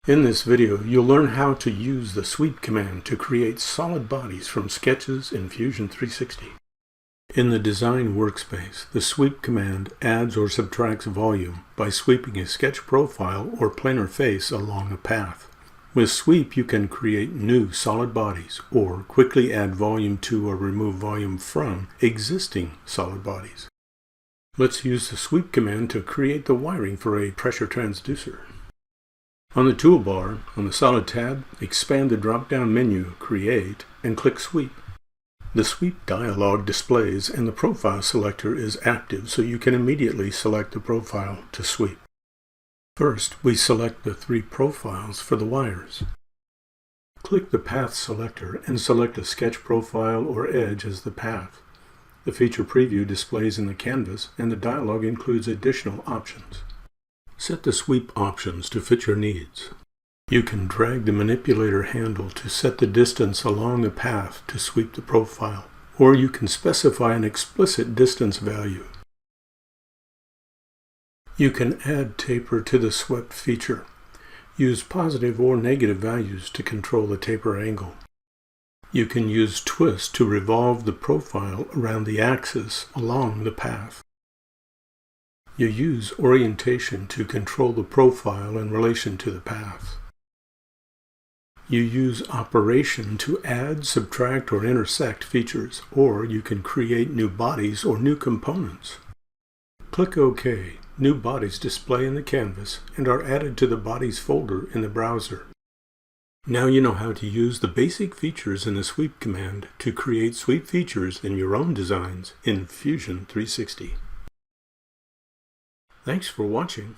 In this video, you'll learn how to use the sweep command to create solid bodies from sketches in Fusion 360. In the Design workspace, the sweep command adds or subtracts volume by sweeping a sketch profile or planar face along a path. With sweep, you can create new solid bodies or quickly add volume to or remove volume from existing solid bodies. Let's use the sweep command to create the wiring for a pressure transducer. On the toolbar, on the Solid tab, expand the drop-down menu Create and click Sweep. The Sweep dialog displays and the profile selector is active, so you can immediately select the profile to sweep. First, we select the three profiles for the wires. Click the Path selector and select a sketch profile or edge as the path. The feature preview displays in the canvas, and the dialog includes additional options. Set the sweep options to fit your needs. You can drag the manipulator handle to set the distance along the path to sweep the profile, or you can specify an explicit distance value. You can add taper to the swept feature. Use positive or negative values to control the taper angle. You can use twist to revolve the profile around the axis along the path. You use orientation to control the profile in relation to the path. You use operation to add, subtract, or intersect features, or you can create new bodies or new components. Click OK. New bodies display in the canvas and are added to the Bodies folder in the browser. Now you know how to use the basic features in the sweep command to create sweep features in your own designs in Fusion 360. Thanks for watching.